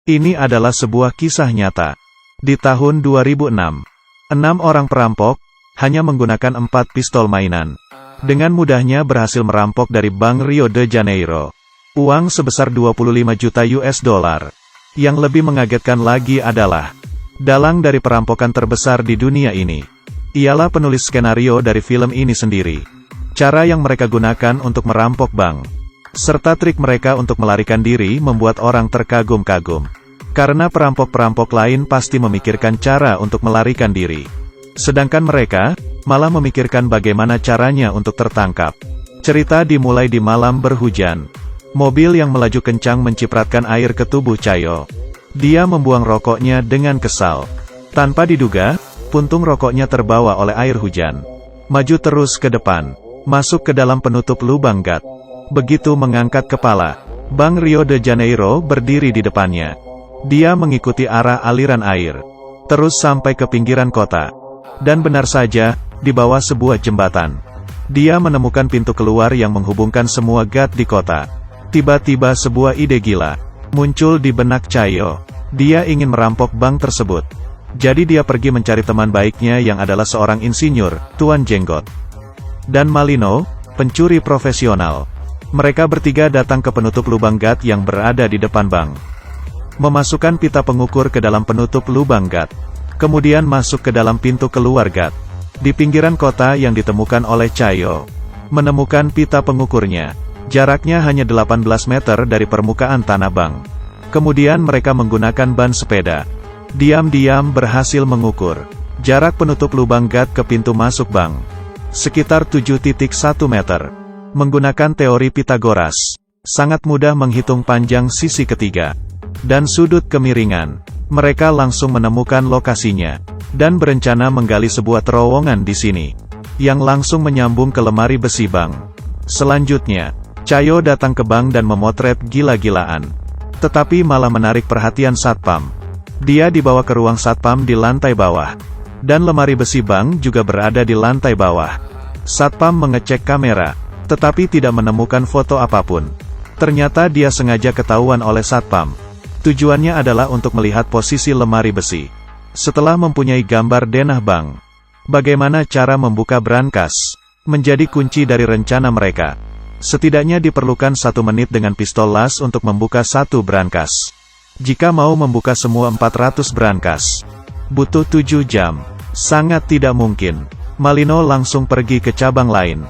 Ini adalah sebuah kisah nyata. Di tahun 2006, 6 orang perampok, hanya menggunakan 4 pistol mainan, dengan mudahnya berhasil merampok dari Bank Rio de Janeiro. Uang sebesar 25 juta US dollar. Yang lebih mengagetkan lagi adalah, dalang dari perampokan terbesar di dunia ini, ialah penulis skenario dari film ini sendiri. Cara yang mereka gunakan untuk merampok bank, serta trik mereka untuk melarikan diri membuat orang terkagum-kagum. Karena perampok-perampok lain pasti memikirkan cara untuk melarikan diri. Sedangkan mereka, malah memikirkan bagaimana caranya untuk tertangkap. Cerita dimulai di malam berhujan. Mobil yang melaju kencang mencipratkan air ke tubuh Chayo. Dia membuang rokoknya dengan kesal. Tanpa diduga, puntung rokoknya terbawa oleh air hujan. Maju terus ke depan, masuk ke dalam penutup lubang gat. Begitu mengangkat kepala, Bank Rio de Janeiro berdiri di depannya. Dia mengikuti arah aliran air, terus sampai ke pinggiran kota. Dan benar saja, di bawah sebuah jembatan, dia menemukan pintu keluar yang menghubungkan semua gat di kota. Tiba-tiba sebuah ide gila muncul di benak Chayo. Dia ingin merampok bank tersebut. Jadi dia pergi mencari teman baiknya yang adalah seorang insinyur, Tuan Jenggot, dan Malino, pencuri profesional. Mereka bertiga datang ke penutup lubang gat yang berada di depan bank. Memasukkan pita pengukur ke dalam penutup lubang gat. Kemudian masuk ke dalam pintu keluar gat. Di pinggiran kota yang ditemukan oleh Chayo, menemukan pita pengukurnya. Jaraknya hanya 18 meter dari permukaan tanah bank. Kemudian mereka menggunakan ban sepeda. Diam-diam berhasil mengukur jarak penutup lubang gat ke pintu masuk bank. Sekitar 7,1 meter. Menggunakan teori Pythagoras, sangat mudah menghitung panjang sisi ketiga dan sudut kemiringan. Mereka langsung menemukan lokasinya, dan berencana menggali sebuah terowongan di sini, yang langsung menyambung ke lemari besi bank. Selanjutnya, Chayo datang ke bank dan memotret gila-gilaan. Tetapi malah menarik perhatian satpam. Dia dibawa ke ruang satpam di lantai bawah, dan lemari besi bank juga berada di lantai bawah. Satpam mengecek kamera, tetapi tidak menemukan foto apapun. Ternyata dia sengaja ketahuan oleh satpam. Tujuannya adalah untuk melihat posisi lemari besi. Setelah mempunyai gambar denah bank, bagaimana cara membuka brankas, menjadi kunci dari rencana mereka. Setidaknya diperlukan 1 menit dengan pistol las untuk membuka 1 brankas. Jika mau membuka semua 400 brankas, butuh 7 jam. Sangat tidak mungkin. Malino langsung pergi ke cabang lain,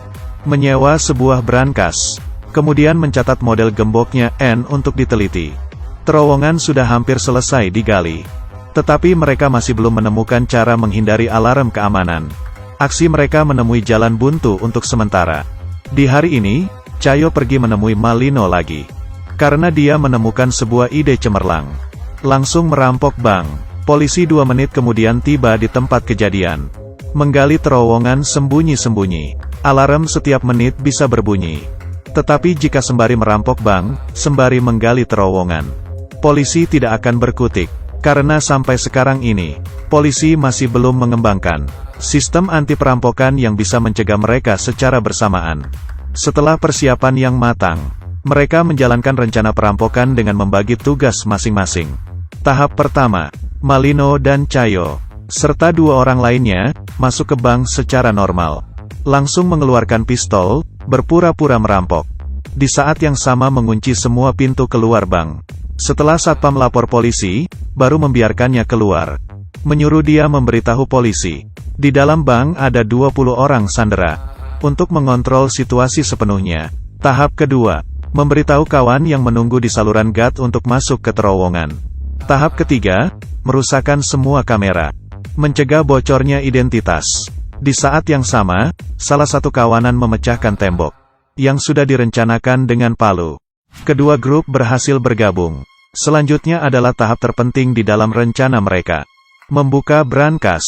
menyewa sebuah brankas, kemudian mencatat model gemboknya N untuk diteliti. Terowongan sudah hampir selesai digali, tetapi mereka masih belum menemukan cara menghindari alarm keamanan. Aksi mereka menemui jalan buntu untuk sementara. Di hari ini, Chayo pergi menemui Malino lagi, karena dia menemukan sebuah ide cemerlang. Langsung merampok bank. Polisi 2 menit kemudian tiba di tempat kejadian, menggali terowongan sembunyi-sembunyi. Alarm setiap menit bisa berbunyi. Tetapi jika sembari merampok bank, sembari menggali terowongan, polisi tidak akan berkutik. Karena sampai sekarang ini, polisi masih belum mengembangkan sistem anti perampokan yang bisa mencegah mereka secara bersamaan. Setelah persiapan yang matang, mereka menjalankan rencana perampokan dengan membagi tugas masing-masing. Tahap pertama, Malino dan Chayo, serta 2 orang lainnya, masuk ke bank secara normal. Langsung mengeluarkan pistol, berpura-pura merampok. Di saat yang sama mengunci semua pintu keluar bank. Setelah satpam lapor polisi, baru membiarkannya keluar. Menyuruh dia memberitahu polisi. Di dalam bank ada 20 orang sandera. Untuk mengontrol situasi sepenuhnya. Tahap kedua, memberitahu kawan yang menunggu di saluran gat untuk masuk ke terowongan. Tahap ketiga, merusakkan semua kamera. Mencegah bocornya identitas. Di saat yang sama, salah satu kawanan memecahkan tembok, yang sudah direncanakan dengan palu. Kedua grup berhasil bergabung. Selanjutnya adalah tahap terpenting di dalam rencana mereka. Membuka brankas.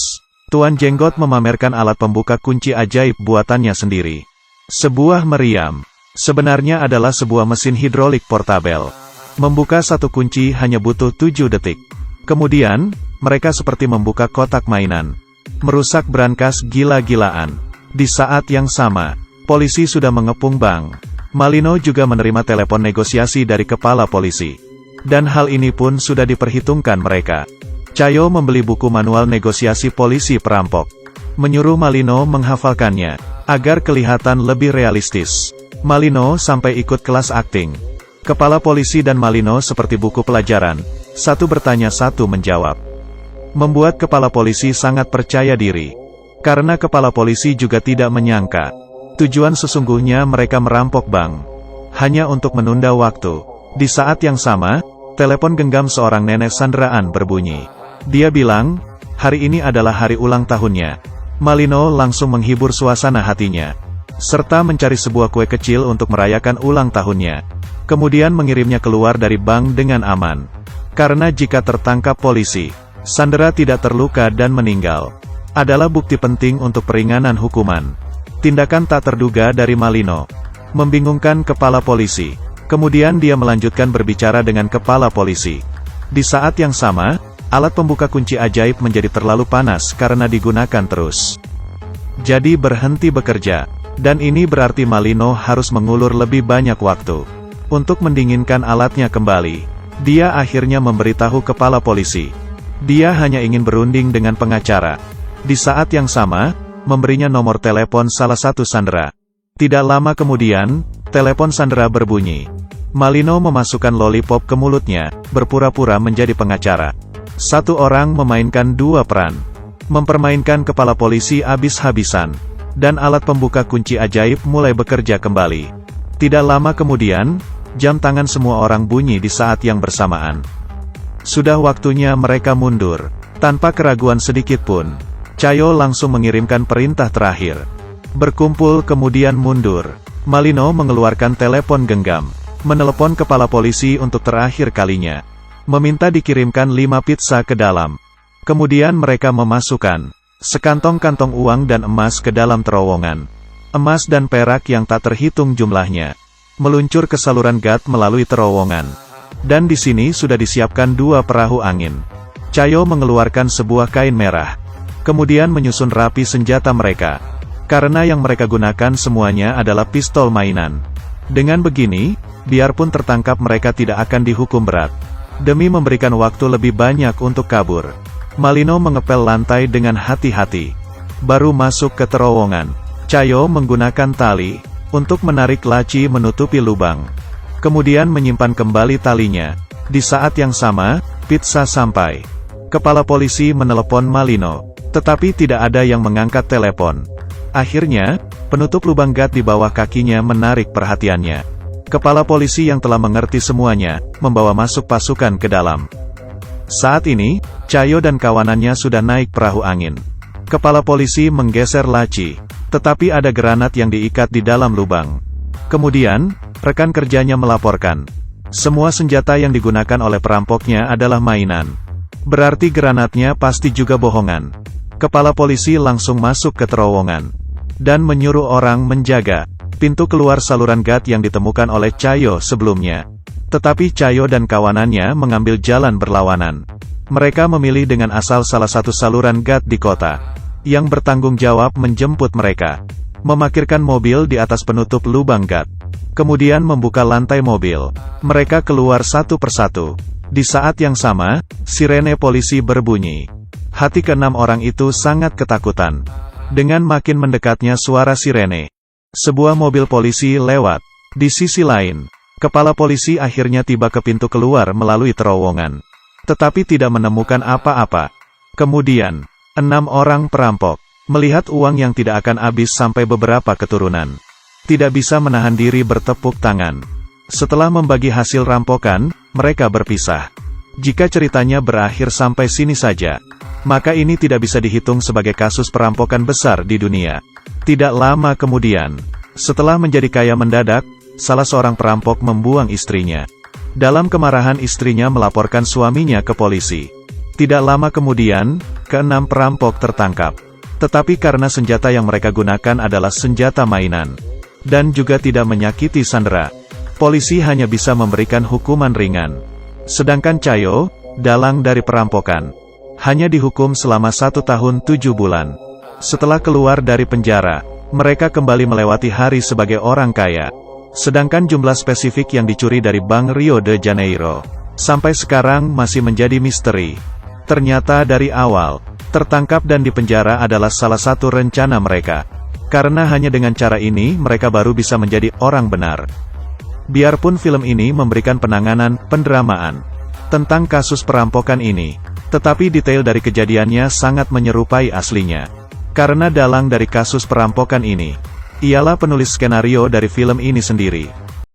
Tuan Jenggot memamerkan alat pembuka kunci ajaib buatannya sendiri. Sebuah meriam. Sebenarnya adalah sebuah mesin hidrolik portabel. Membuka 1 kunci hanya butuh 7 detik. Kemudian, mereka seperti membuka kotak mainan. Merusak brankas gila-gilaan. Di saat yang sama, polisi sudah mengepung bank. Malino juga menerima telepon negosiasi dari kepala polisi. Dan hal ini pun sudah diperhitungkan mereka. Cayo membeli buku manual negosiasi polisi perampok. Menyuruh Malino menghafalkannya, agar kelihatan lebih realistis. Malino sampai ikut kelas akting. Kepala polisi dan Malino seperti buku pelajaran, satu bertanya satu menjawab. Membuat kepala polisi sangat percaya diri. Karena kepala polisi juga tidak menyangka, tujuan sesungguhnya mereka merampok bank. Hanya untuk menunda waktu. Di saat yang sama, telepon genggam seorang nenek sandraan berbunyi. Dia bilang, hari ini adalah hari ulang tahunnya. Malino langsung menghibur suasana hatinya, serta mencari sebuah kue kecil untuk merayakan ulang tahunnya. Kemudian mengirimnya keluar dari bank dengan aman. Karena jika tertangkap polisi, Sandra tidak terluka dan meninggal. Adalah bukti penting untuk peringanan hukuman. Tindakan tak terduga dari Malino membingungkan kepala polisi. Kemudian dia melanjutkan berbicara dengan kepala polisi. Di saat yang sama, alat pembuka kunci ajaib menjadi terlalu panas karena digunakan terus. Jadi berhenti bekerja. Dan ini berarti Malino harus mengulur lebih banyak waktu untuk mendinginkan alatnya kembali. Dia akhirnya memberitahu kepala polisi. Dia hanya ingin berunding dengan pengacara. Di saat yang sama, memberinya nomor telepon salah satu sandera. Tidak lama kemudian, telepon sandera berbunyi. Malino memasukkan lollipop ke mulutnya, berpura-pura menjadi pengacara. Satu orang memainkan dua peran. Mempermainkan kepala polisi habis-habisan. Dan alat pembuka kunci ajaib mulai bekerja kembali. Tidak lama kemudian, jam tangan semua orang bunyi di saat yang bersamaan. Sudah waktunya mereka mundur. Tanpa keraguan sedikit pun, Cayo langsung mengirimkan perintah terakhir. Berkumpul kemudian mundur. Malino mengeluarkan telepon genggam. Menelepon kepala polisi untuk terakhir kalinya. Meminta dikirimkan 5 pizza ke dalam. Kemudian mereka memasukkan sekantong-kantong uang dan emas ke dalam terowongan. Emas dan perak yang tak terhitung jumlahnya meluncur ke saluran gas melalui terowongan. Dan di sini sudah disiapkan 2 perahu angin. Cayo mengeluarkan sebuah kain merah. Kemudian menyusun rapi senjata mereka. Karena yang mereka gunakan semuanya adalah pistol mainan. Dengan begini, biarpun tertangkap mereka tidak akan dihukum berat. Demi memberikan waktu lebih banyak untuk kabur, Malino mengepel lantai dengan hati-hati. Baru masuk ke terowongan, Cayo menggunakan tali untuk menarik laci menutupi lubang. Kemudian menyimpan kembali talinya. Di saat yang sama, pizza sampai. Kepala polisi menelepon Malino, tetapi tidak ada yang mengangkat telepon. Akhirnya, penutup lubang gat di bawah kakinya menarik perhatiannya. Kepala polisi yang telah mengerti semuanya, membawa masuk pasukan ke dalam. Saat ini, Cayo dan kawanannya sudah naik perahu angin. Kepala polisi menggeser laci, tetapi ada granat yang diikat di dalam lubang. Kemudian, rekan kerjanya melaporkan, semua senjata yang digunakan oleh perampoknya adalah mainan. Berarti granatnya pasti juga bohongan. Kepala polisi langsung masuk ke terowongan, dan menyuruh orang menjaga pintu keluar saluran gas yang ditemukan oleh Cayo sebelumnya. Tetapi Cayo dan kawanannya mengambil jalan berlawanan. Mereka memilih dengan asal salah satu saluran gas di kota, yang bertanggung jawab menjemput mereka. Memarkirkan mobil di atas penutup lubang gas. Kemudian membuka lantai mobil. Mereka keluar satu persatu. Di saat yang sama, sirene polisi berbunyi. Hati ke-6 orang itu sangat ketakutan. Dengan makin mendekatnya suara sirene, sebuah mobil polisi lewat. Di sisi lain, kepala polisi akhirnya tiba ke pintu keluar melalui terowongan. Tetapi tidak menemukan apa-apa. Kemudian, 6 orang perampok melihat uang yang tidak akan habis sampai beberapa keturunan. Tidak bisa menahan diri bertepuk tangan. Setelah membagi hasil rampokan, mereka berpisah. Jika ceritanya berakhir sampai sini saja, maka ini tidak bisa dihitung sebagai kasus perampokan besar di dunia. Tidak lama kemudian, setelah menjadi kaya mendadak, salah seorang perampok membuang istrinya. Dalam kemarahan istrinya melaporkan suaminya ke polisi. Tidak lama kemudian, ke-6 perampok tertangkap. Tetapi karena senjata yang mereka gunakan adalah senjata mainan, dan juga tidak menyakiti sandera, polisi hanya bisa memberikan hukuman ringan. Sedangkan Cayo, dalang dari perampokan, hanya dihukum selama 1 tahun 7 bulan. Setelah keluar dari penjara, mereka kembali melewati hari sebagai orang kaya. Sedangkan jumlah spesifik yang dicuri dari Bank Rio de Janeiro Sampai sekarang masih menjadi misteri. Ternyata dari awal, tertangkap dan dipenjara adalah salah satu rencana mereka. Karena hanya dengan cara ini mereka baru bisa menjadi orang benar. Biarpun film ini memberikan penanganan, pendramaan tentang kasus perampokan ini, tetapi detail dari kejadiannya sangat menyerupai aslinya. Karena dalang dari kasus perampokan ini, ialah penulis skenario dari film ini sendiri.